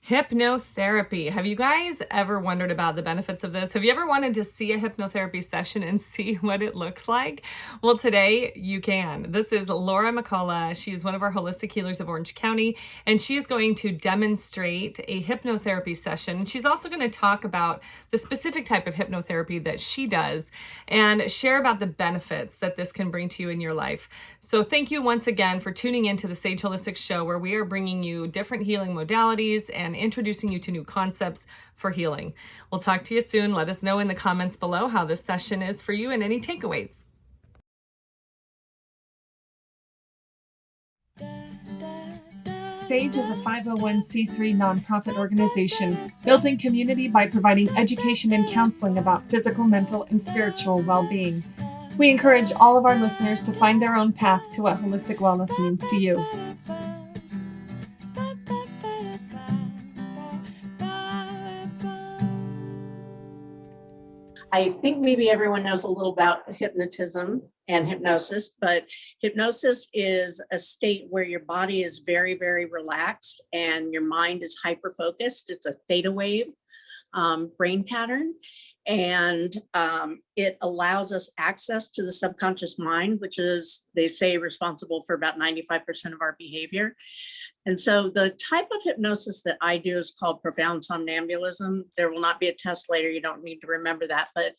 Hypnotherapy. Have you guys ever wondered about the benefits of this? Have you ever wanted to see a hypnotherapy session and see what it looks like? Well, today you can. This is Laura Mekola. She's one of our holistic healers of Orange County, and she is going to demonstrate a hypnotherapy session. She's also going to talk about the specific type of hypnotherapy that she does and share about the benefits that this can bring to you in your life. So thank you once again for tuning into the Sage Holistic Show, where we are bringing you different healing modalities and introducing you to new concepts for healing. We'll talk to you soon. Let us know in the comments below how this session is for you and any takeaways. Sage is a 501c3 nonprofit organization building community by providing education and counseling about physical, mental, and spiritual well-being. We encourage all of our listeners to find their own path to what holistic wellness means to you. I think maybe everyone knows a little about hypnotism and hypnosis, but hypnosis is a state where your body is very, very relaxed and your mind is hyper-focused. It's a theta wave brain pattern, and it allows us access to the subconscious mind, which is, they say, responsible for about 95% of our behavior. And so the type of hypnosis that I do is called profound somnambulism. There will not be a test later. You don't need to remember that, but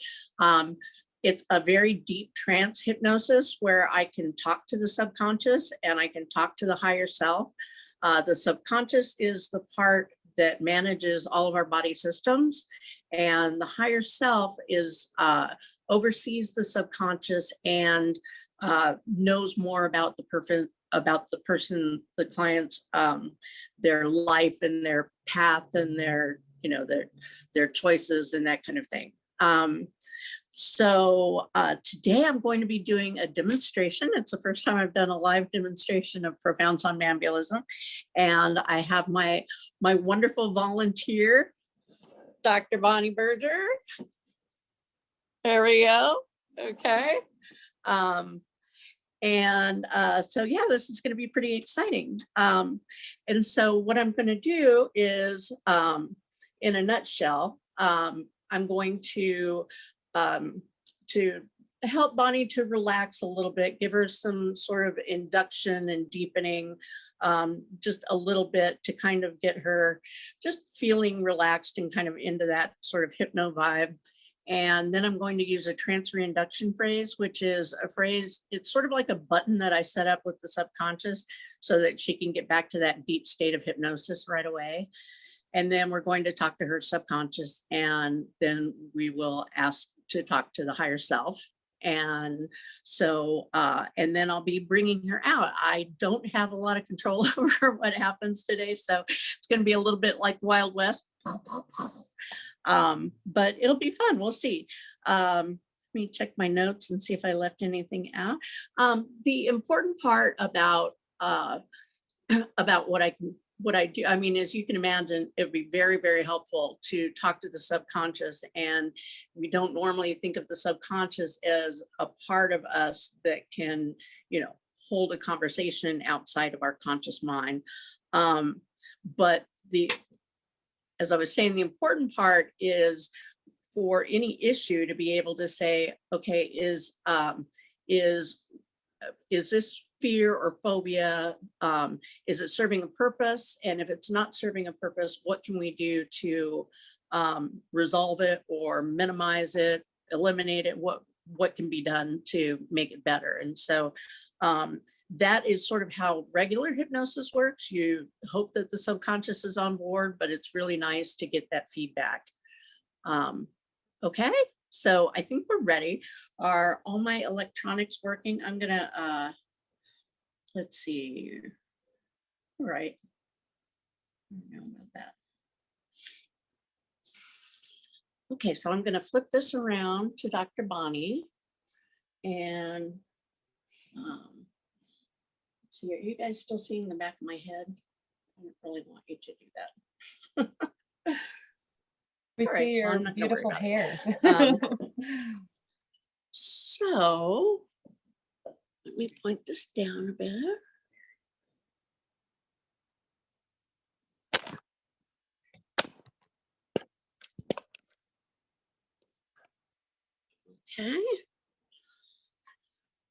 it's a very deep trance hypnosis where I can talk to the subconscious and I can talk to the higher self. The subconscious is the part that manages all of our body systems, and the higher self is oversees the subconscious and knows more about the person, the client's their life and their path and their choices and that kind of thing. So today I'm going to be doing a demonstration. It's the first time I've done a live demonstration of profound somnambulism, and I have my wonderful volunteer, Dr. Bonnie Berger. There we go. Okay. So yeah, this is going to be pretty exciting. And so what I'm going to do is, in a nutshell, I'm going to help Bonnie to relax a little bit, give her some sort of induction and deepening, just a little bit to kind of get her just feeling relaxed and kind of into that sort of hypno vibe. And then I'm going to use a trance reinduction phrase, which is a phrase, it's sort of like a button that I set up with the subconscious so that she can get back to that deep state of hypnosis right away. And then we're going to talk to her subconscious, and then we will ask to talk to the higher self. And so, and then I'll be bringing her out. I don't have a lot of control over what happens today, so it's going to be a little bit like Wild West. But it'll be fun. We'll see. Let me check my notes and see if I left anything out. The important part about what I do, I mean, as you can imagine, it would be very, very helpful to talk to the subconscious. And we don't normally think of the subconscious as a part of us that can, hold a conversation outside of our conscious mind. But as I was saying, the important part is for any issue to be able to say, okay, is this fear or phobia, is it serving a purpose? And if it's not serving a purpose, what can we do to resolve it or minimize it, eliminate it? What can be done to make it better? And so that is sort of how regular hypnosis works. You hope that the subconscious is on board, but it's really nice to get that feedback. Okay, so I think we're ready. Are all my electronics working? I'm gonna, let's see. All right. I don't know about that. Okay, so I'm gonna flip this around to Dr. Bonnie. And so are you guys still seeing the back of my head? I don't really want you to do that. We see your beautiful hair. So let me point this down a bit. Okay.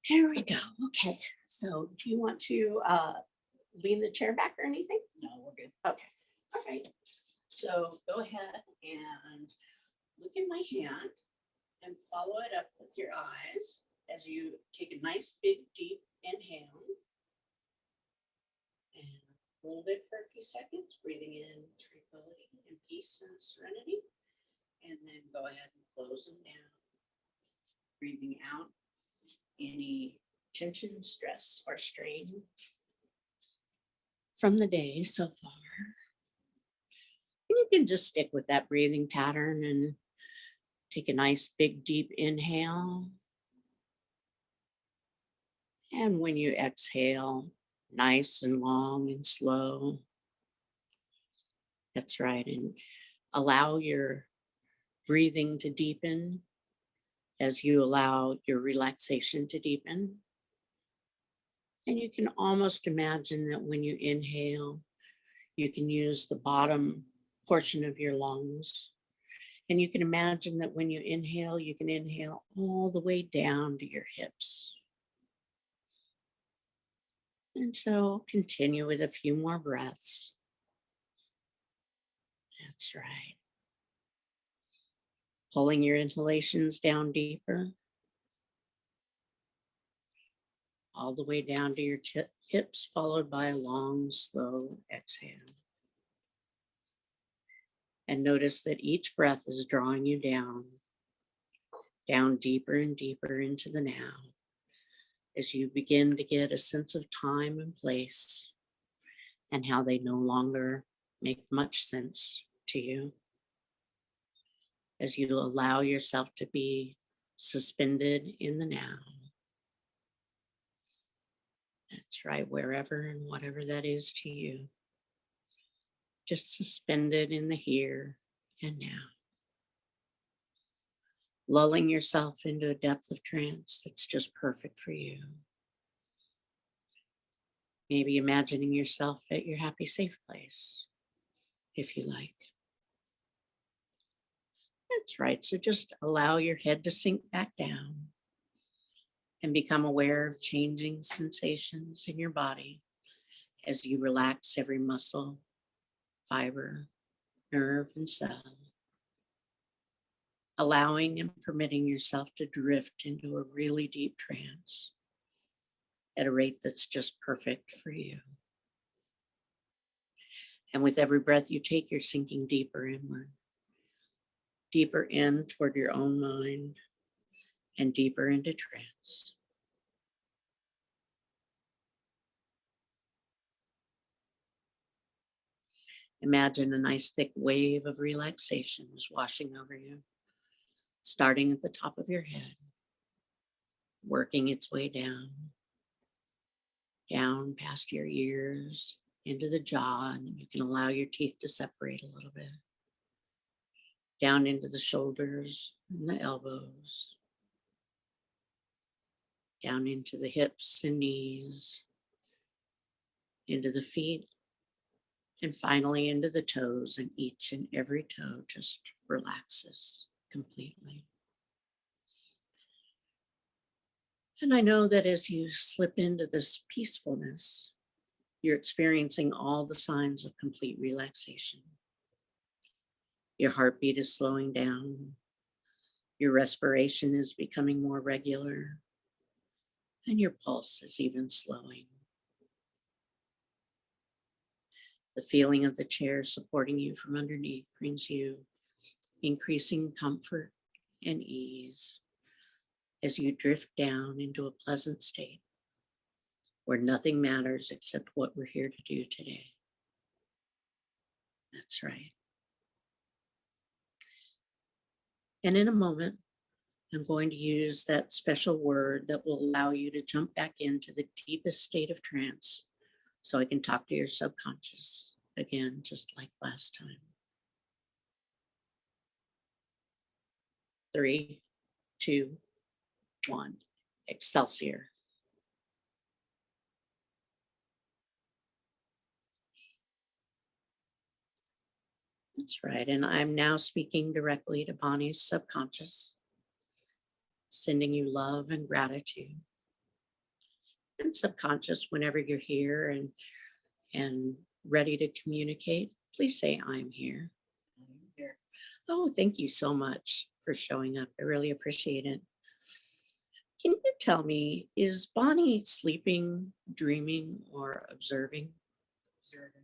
Here we go. Okay. So do you want to lean the chair back or anything? No, we're good. Okay. All right. So go ahead and look in my hand and follow it up with your eyes as you take a nice big deep inhale and hold it for a few seconds, breathing in tranquility and peace and serenity. And then go ahead and close them down, breathing out any tension, stress, or strain from the day so far. And you can just stick with that breathing pattern and take a nice big deep inhale. And when you exhale, nice and long and slow. That's right. And allow your breathing to deepen as you allow your relaxation to deepen. And you can almost imagine that when you inhale, you can use the bottom portion of your lungs. And you can imagine that when you inhale, you can inhale all the way down to your hips. And so continue with a few more breaths. That's right. Pulling your inhalations down deeper, all the way down to your hips, followed by a long, slow exhale. And notice that each breath is drawing you down deeper and deeper into the now, as you begin to get a sense of time and place and how they no longer make much sense to you. As you allow yourself to be suspended in the now. That's right, wherever and whatever that is to you. Just suspended in the here and now. Lulling yourself into a depth of trance that's just perfect for you. Maybe imagining yourself at your happy, safe place, if you like. That's right. So just allow your head to sink back down and become aware of changing sensations in your body as you relax every muscle, fiber, nerve, and cell. Allowing and permitting yourself to drift into a really deep trance at a rate that's just perfect for you. And with every breath you take, you're sinking deeper inward, deeper in toward your own mind, and deeper into trance. Imagine a nice thick wave of relaxation is washing over you, starting at the top of your head, working its way down past your ears, into the jaw, and you can allow your teeth to separate a little bit, down into the shoulders and the elbows, down into the hips and knees, into the feet, and finally into the toes, and each and every toe just relaxes completely. And I know that as you slip into this peacefulness, you're experiencing all the signs of complete relaxation. Your heartbeat is slowing down. Your respiration is becoming more regular. And your pulse is even slowing. The feeling of the chair supporting you from underneath brings you increasing comfort and ease as you drift down into a pleasant state where nothing matters except what we're here to do today. That's right. And in a moment, I'm going to use that special word that will allow you to jump back into the deepest state of trance so I can talk to your subconscious again, just like last time. 3, 2, 1. Excelsior. That's right. And I'm now speaking directly to Bonnie's subconscious. sending you love and gratitude. And subconscious, whenever you're here and ready to communicate, please say, I'm here. I'm here. Oh, thank you so much for showing up. I really appreciate it. Can you tell me, is Bonnie sleeping, dreaming, or observing? Observing.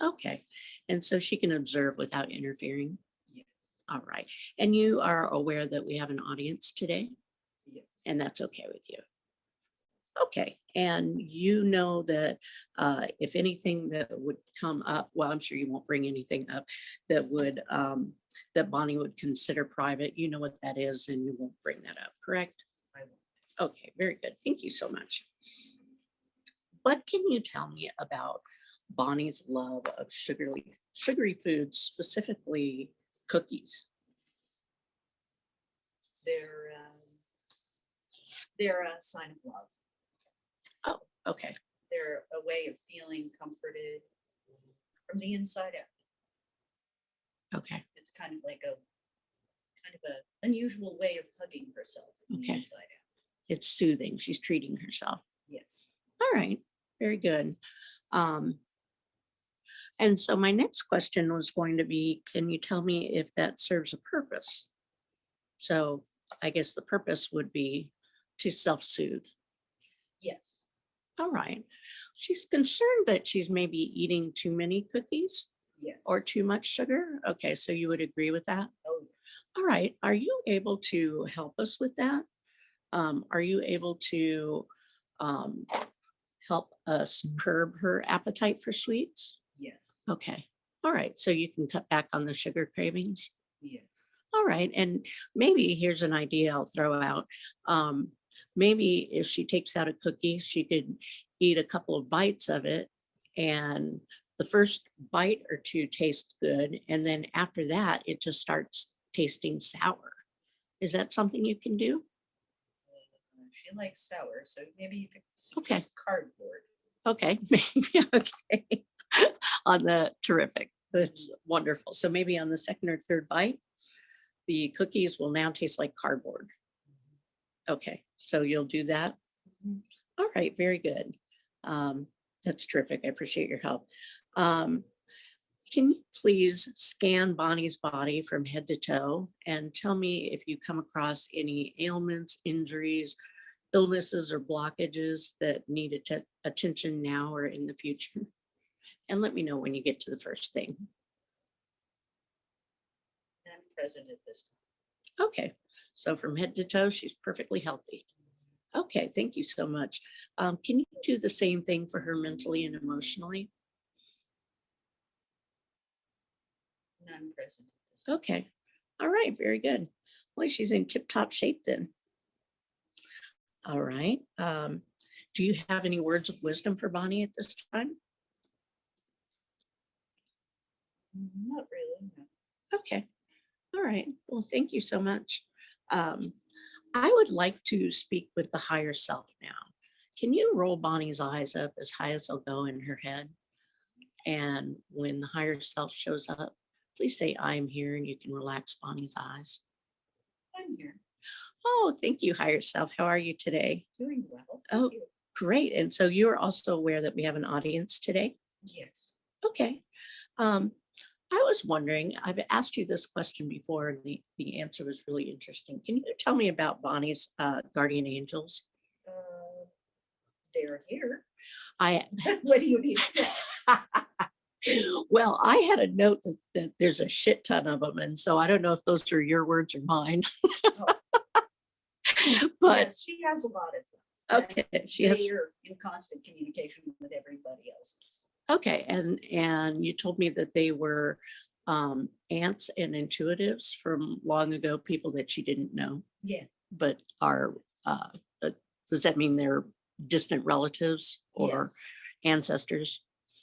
Okay. And so she can observe without interfering. Yes. All right. And you are aware that we have an audience today, Yes. and that's okay with you. Okay. And you know that if anything that would come up, well, I'm sure you won't bring anything up that would, that Bonnie would consider private. You know what that is, and you won't bring that up, correct? I will. Okay, very good. Thank you so much. What can you tell me about Bonnie's love of sugary foods, specifically cookies? They're a sign of love. Oh, okay. They're a way of feeling comforted from the inside out. Okay. It's kind of a unusual way of hugging herself from the Okay. inside out. It's soothing. She's treating herself. Yes. All right. Very good. And so my next question was going to be, can you tell me if that serves a purpose? So I guess the purpose would be to self-soothe. Yes. All right. She's concerned that she's maybe eating too many cookies Yes. or too much sugar. Okay, so you would agree with that? Oh, All right. Are you able to help us with that? Are you able to help us curb her appetite for sweets? yes. Okay. All right. So you can cut back on the sugar cravings. Yes. All right. And maybe here's an idea I'll throw out. Maybe if she takes out a cookie, she could eat a couple of bites of it. And the first bite or two tastes good. And then after that, it just starts tasting sour. Is that something you can do? She likes sour, so maybe you could Okay. suggest cardboard. Okay. Maybe. Okay. On the terrific. That's wonderful. So maybe on the second or third bite, the cookies will now taste like cardboard. Okay. So you'll do that. Mhm. All right. Very good. That's terrific. I appreciate your help. Can you please scan Bonnie's body from head to toe and tell me if you come across any ailments, injuries, illnesses, or blockages that need attention now or in the future? And let me know when you get to the first thing. I'm present at this time. Okay. So from head to toe, she's perfectly healthy. Okay. Thank you so much. Can you do the same thing for her mentally and emotionally? None present at this time. Okay. All right. Very good. Well, she's in tip-top shape then. All right. Do you have any words of wisdom for Bonnie at this time? Not really. No. Okay. All right. Well, thank you so much. I would like to speak with the higher self now. Can you roll Bonnie's eyes up as high as they'll go in her head? And when the higher self shows up, please say, I'm here, and you can relax Bonnie's eyes. I'm here. Oh, thank you, higher self. How are you today? Doing well. Oh, Thank you. great. And so you're also aware that we have an audience today? Yes. Okay. I was wondering, I've asked you this question before, and the answer was really interesting. Can you tell me about Bonnie's guardian angels? They're here. I What do you need? Well, I had a note that there's a shit ton of them, and so I don't know if those are your words or mine. But Yes, she has a lot of them. okay, she has. They are in constant communication with everybody else's. Okay, and you told me that they were ants and intuitives from long ago, people that she didn't know, Yeah. but are. Does that mean they're distant relatives or Yes. ancestors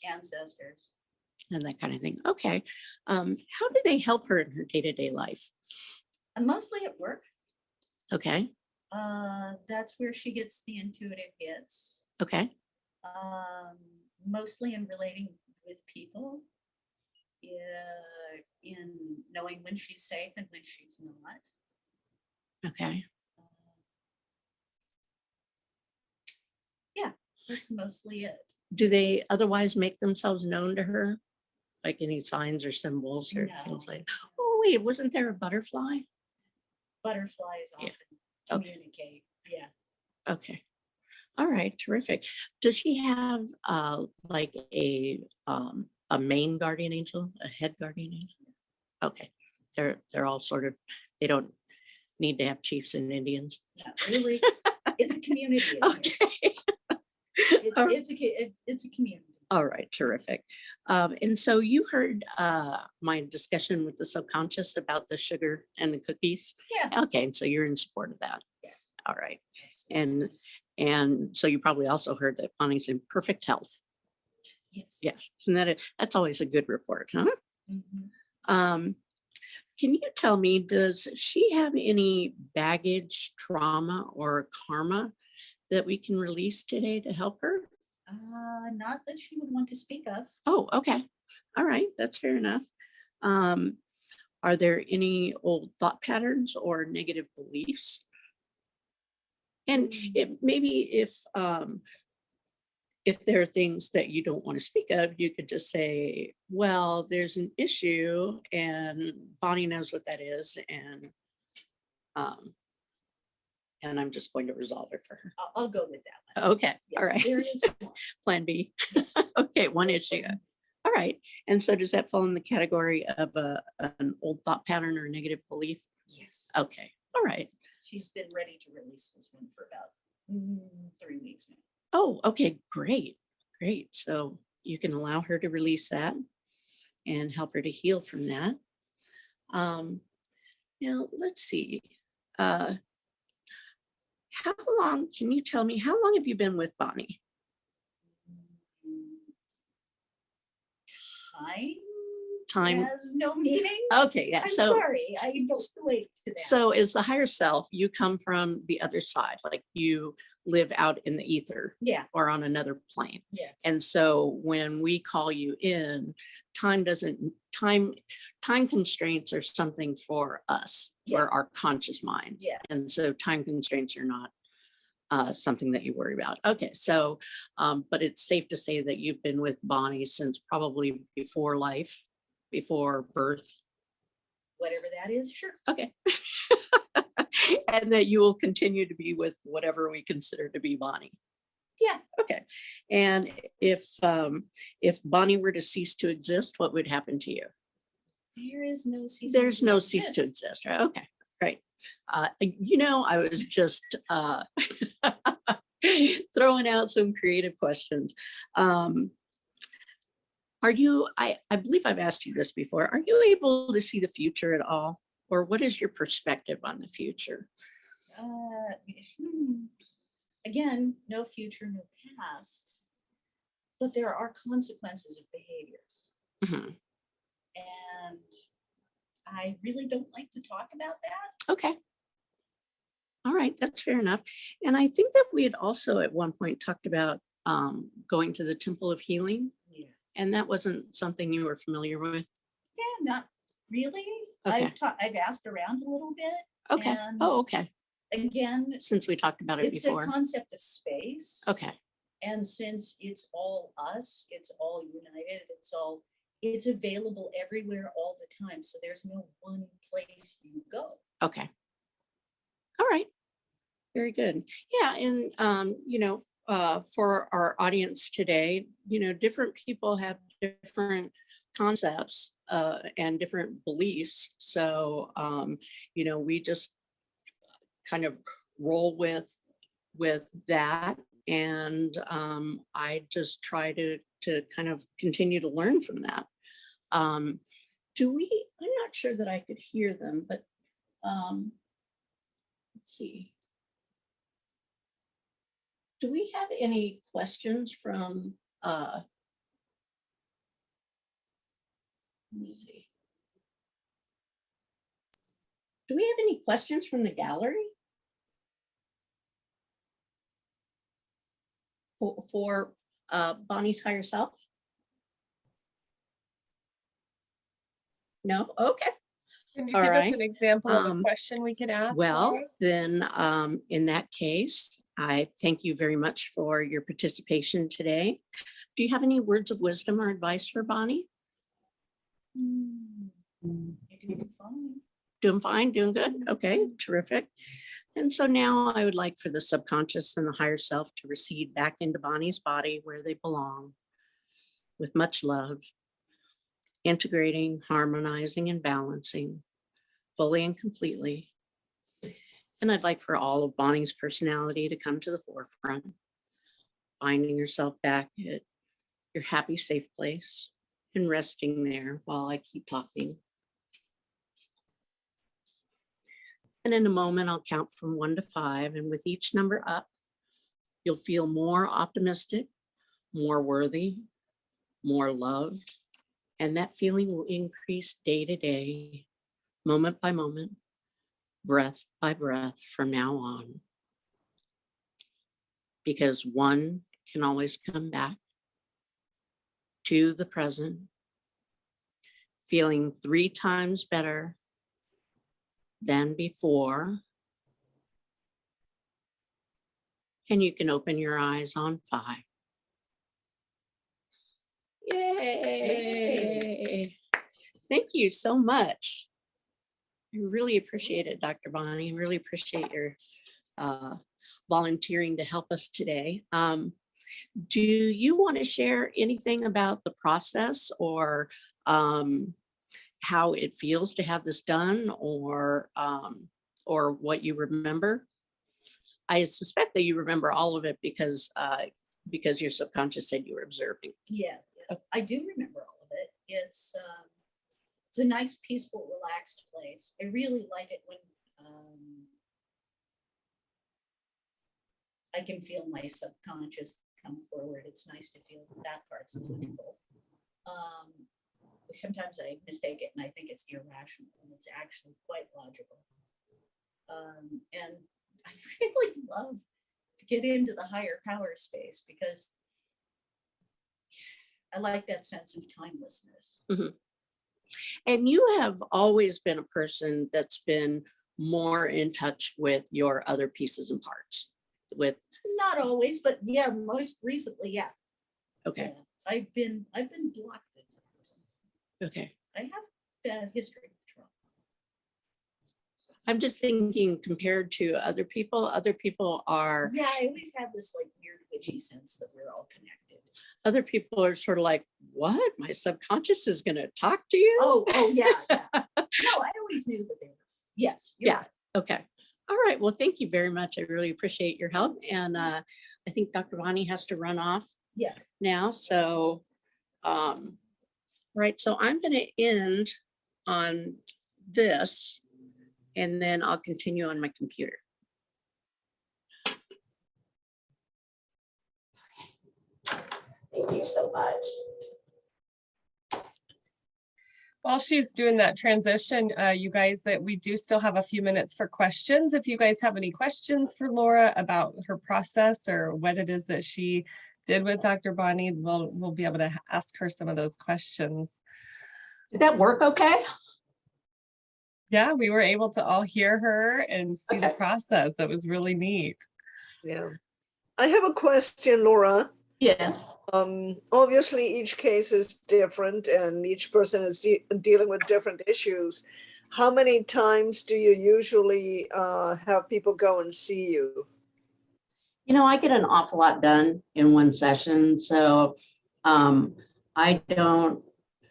Ancestors. and that kind of thing? Okay, how do they help her in her day-to-day life? Mostly at work. Okay, That's where she gets the intuitive hits. okay, Mostly in relating with people, in knowing when she's safe and when she's not. okay, That's mostly it. Do they otherwise make themselves known to her? Like any signs or symbols or things No. like, oh, wait, wasn't there a butterfly? Butterflies Yeah. often Okay. communicate. Yeah. Okay. All right. Terrific. Does she have like a main guardian angel, a head guardian angel? Okay. They're all sort of, they don't need to have chiefs and Indians. Not really. It's a community. isn't it? Okay. It's a community. All right, terrific. And so you heard my discussion with the subconscious about the sugar and the cookies. Yeah. Okay, and so you're in support of that. Yes. All right. And so you probably also heard that Bonnie's in perfect health. Yes. Yes. And that's always a good report, huh? Mhm. Can you tell me, does she have any baggage, trauma, or karma that we can release today to help her? Not that she would want to speak of. Oh, okay. All right. That's fair enough. Are there any old thought patterns or negative beliefs? And maybe if there are things that you don't want to speak of, you could just say, well, there's an issue and Bonnie knows what that is. And I'm just going to resolve it for her. I'll go with that one. Okay. All Yes, right. there is one. Plan B. Yes. Okay. One issue. All right. And so does that fall in the category of an old thought pattern or negative belief? Yes. Okay. All right. She's been ready to release this one for about 3 weeks now. Oh, okay. Great. Great. So you can allow her to release that and help her to heal from that. Now let's see. Can you tell me, how long have you been with Bonnie? Time. Has no meaning. Okay. Yeah. I'm So sorry, I don't relate to that. So is the higher self, you come from the other side, like you live out in the ether Yeah. or on another plane. Yeah. And so when we call you in, time constraints are something for us, Yeah. for our conscious minds. Yeah. And so time constraints are not something that you worry about. Okay. So, but it's safe to say that you've been with Bonnie since probably before life, before birth. Whatever that is, sure. Okay. And that you will continue to be with whatever we consider to be Bonnie. Yeah. Okay. And if Bonnie were to cease to exist, what would happen to you? There is no cease. There's no cease to exist, right? Okay. Right. I was just throwing out some creative questions. Are you, I believe I've asked you this before, are you able to see the future at all? Or what is your perspective on the future? Again, no future, no past, but there are consequences of behaviors. Mhm. And I really don't like to talk about that. Okay. All right, that's fair enough. And I think that we had also at one point talked about going to the Temple of Healing, Yeah. and that wasn't something you were familiar with. Yeah, not really. Okay. I've asked around a little bit. Okay. And Oh, okay. again, Since we talked about it it's before. a concept of space. Okay. And since it's all us, it's all united, it's available everywhere all the time. So there's no one place you go. Okay. All right. Very good. Yeah. And, for our audience today, different people have different concepts and different beliefs. So, we just kind of roll with that. And I just try to kind of continue to learn from that. I'm not sure that I could hear them, but let's see. Do we have any questions from, let me see. Do we have any questions from the gallery? For Bonnie's higher self? No? Okay. Can you All give us right. an example of a Um, question we could ask? Well, Laura? then in that case, I thank you very much for your participation today. Do you have any words of wisdom or advice for Bonnie? You're doing fine. Doing fine, doing good? Okay, terrific. And so now I would like for the subconscious and the higher self to recede back into Bonnie's body where they belong with much love, integrating, harmonizing, and balancing fully and completely. And I'd like for all of Bonnie's personality to come to the forefront, finding yourself back at your happy, safe place and resting there while I keep talking. And in a moment, I'll count from 1 to 5. And with each number up, you'll feel more optimistic, more worthy, more loved. And that feeling will increase day to day, moment by moment, breath by breath from now on. Because 1 can always come back to the present, feeling 3 times better than before. And you can open your eyes on 5. Yay! Thank you so much. I really appreciate it, Dr. Bonnie. I really appreciate your volunteering to help us today. Do you want to share anything about the process or how it feels to have this done, or what you remember? I suspect that you remember all of it because your subconscious said you were observing. Yeah, I do remember all of it. It's a nice, peaceful, relaxed place. I really like it when I can feel my subconscious come forward. It's nice to feel that part's logical. Sometimes I mistake it and I think it's irrational, and it's actually quite logical. And I really love to get into the higher power space because I like that sense of timelessness. Mm-hmm. And you have always been a person that's been more in touch with your other pieces and parts. With Not always, but yeah, most recently, yeah. Okay. Yeah. I've been blocked at times. Okay. I have a history of trauma. I'm just thinking compared to other people are, Yeah, I always had this like weird witchy sense that we're all connected. other people are sort of like, what? My subconscious is going to talk to you? Oh, yeah, yeah. No, I always knew that they were. Yes. Yeah. Right. Okay. All right. Well, thank you very much. I really appreciate your help. And I think Dr. Bonnie has to run off Yeah. now. So, right. So I'm going to end on this, and then I'll continue on my computer. Thank you so much. While she's doing that transition, you guys, that we do still have a few minutes for questions. If you guys have any questions for Laura about her process or what it is that she did with Dr. Bonnie, we'll be able to ask her some of those questions. Did that work okay? Yeah, we were able to all hear her and see the process. That was really neat. Yeah. I have a question, Laura. Yes. Obviously, each case is different and each person is dealing with different issues. How many times do you usually have people go and see you? You know, I get an awful lot done in one session. So I don't.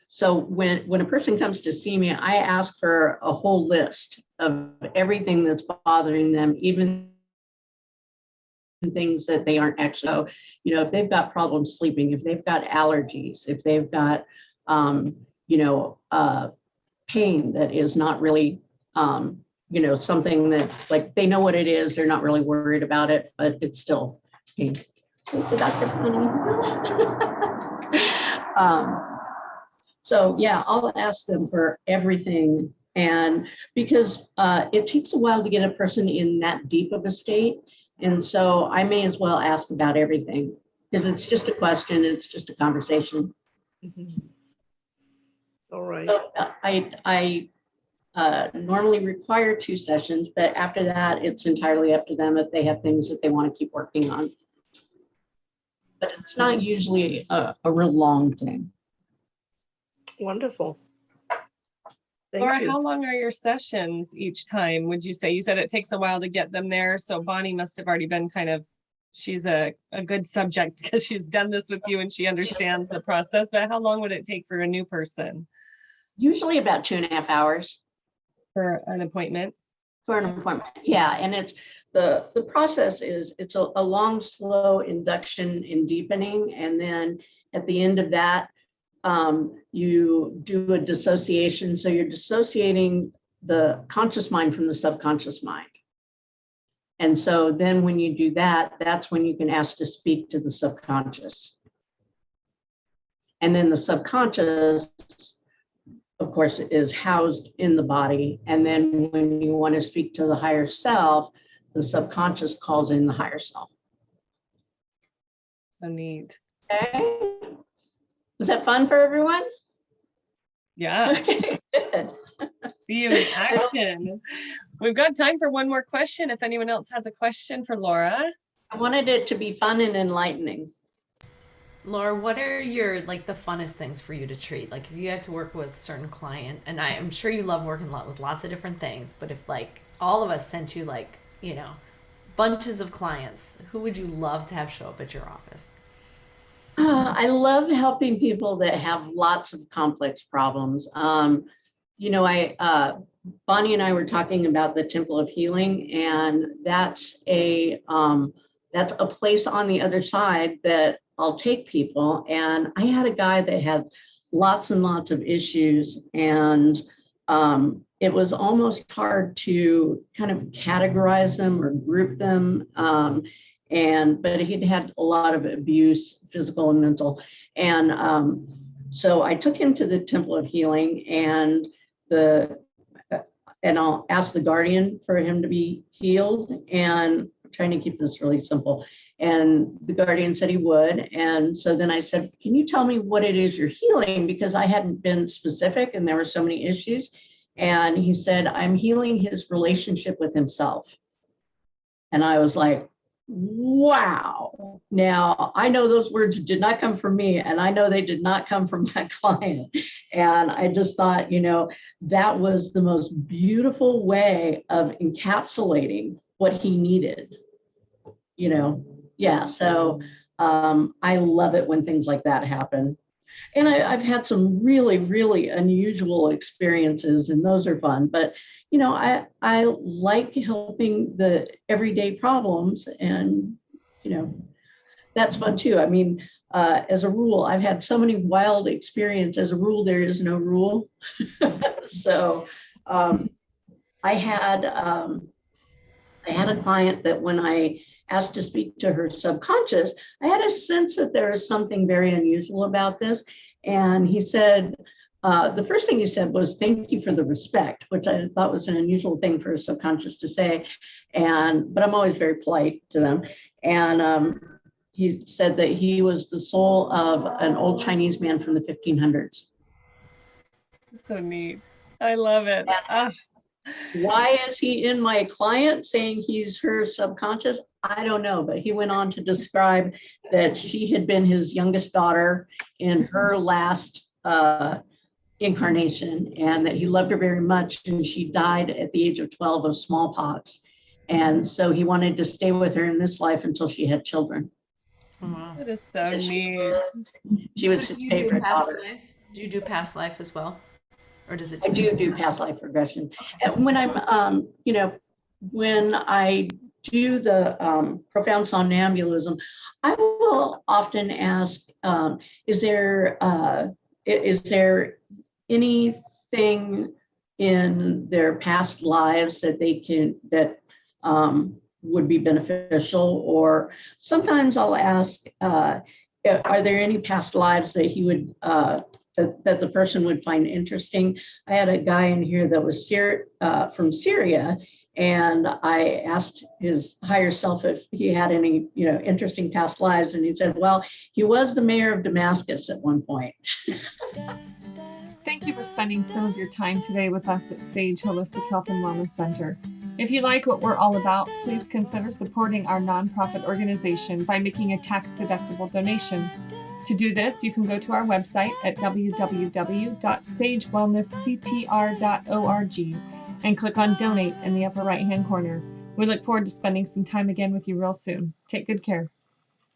So when a person comes to see me, I ask for a whole list of everything that's bothering them, even things that they aren't actually. So, you know, if they've got problems sleeping, if they've got allergies, if they've got, pain that is not really, something that like they know what it is, they're not really worried about it, but it's still pain. Dr. So yeah, I'll ask them for everything. And because it takes a while to get a person in that deep of a state. And so I may as well ask about everything because it's just a question, it's just a conversation. Mm-hmm. All right. So I normally require 2 sessions, but after that, it's entirely up to them if they have things that they want to keep working on. But it's not usually a real long thing. Wonderful. Thank Laura, you. how long are your sessions each time, would you say? You said it takes a while to get them there. So Bonnie must have already been she's a good subject because she's done this with you and she understands the process. But how long would it take for a new person Usually about 2.5 hours. for an appointment? For an appointment, yeah, and it's the process is it's a long, slow induction and deepening, and then at the end of that, you do a dissociation. So you're dissociating the conscious mind from the subconscious mind, and so then when you do that, that's when you can ask to speak to the subconscious, and then the subconscious, of course, is housed in the body. And then when you want to speak to the higher self, the subconscious calls in the higher self. So neat. Okay. Was that fun for everyone? Yeah. Okay, good. See you in action. We've got time for one more question. If anyone else has a question for Laura. I wanted it to be fun and enlightening. Laura, what are your the funnest things for you to treat? Like if you had to work with a certain client, and I'm sure you love working with lots of different things, but if all of us sent you bunches of clients, who would you love to have show up at your office? I love helping people that have lots of complex problems. Bonnie and I were talking about the Temple of Healing, and that's a place on the other side that I'll take people. And I had a guy that had lots and lots of issues, and it was almost hard to kind of categorize them or group them. But he'd had a lot of abuse, physical and mental. And so I took him to the Temple of Healing, and I'll ask the guardian for him to be healed. And I'm trying to keep this really simple. And the guardian said he would. And so then I said, can you tell me what it is you're healing? Because I hadn't been specific and there were so many issues. And he said, I'm healing his relationship with himself. And I was like, wow. Now, I know those words did not come from me, and I know they did not come from that client. And I just thought, that was the most beautiful way of encapsulating what he needed. Yeah, so I love it when things like that happen. And I've had some really, really unusual experiences, and those are fun. But, I like helping the everyday problems, and, that's fun too. I mean, as a rule, I've had so many wild experiences. As a rule, there is no rule. So I had a client that when I asked to speak to her subconscious, I had a sense that there is something very unusual about this. And he said, the first thing he said was, thank you for the respect, which I thought was an unusual thing for a subconscious to say. But I'm always very polite to them. And he said that he was the soul of an old Chinese man from the 1500s. So neat. I love it. Why is he in my client saying he's her subconscious? I don't know, but he went on to describe that she had been his youngest daughter in her last incarnation, and that he loved her very much, and she died at the age of 12 of smallpox. And so he wanted to stay with her in this life until she had children. Wow. That is so neat. She was his favorite daughter. Do you do past life as well? Or does it? I do past life regression. And when I'm, when I do the profound somnambulism, I will often ask, is there anything in their past lives that would be beneficial? Or sometimes I'll ask, are there any past lives that he would that the person would find interesting? I had a guy in here that was from Syria, And I asked his higher self if he had any, interesting past lives. And he said, well, he was the mayor of Damascus at one point. Thank you for spending some of your time today with us at Sage Holistic Health and Wellness Center. If you like what we're all about, please consider supporting our nonprofit organization by making a tax-deductible donation. To do this, you can go to our website at www.sagewellnessctr.org and click on Donate in the upper right-hand corner. We look forward to spending some time again with you real soon. Take good care.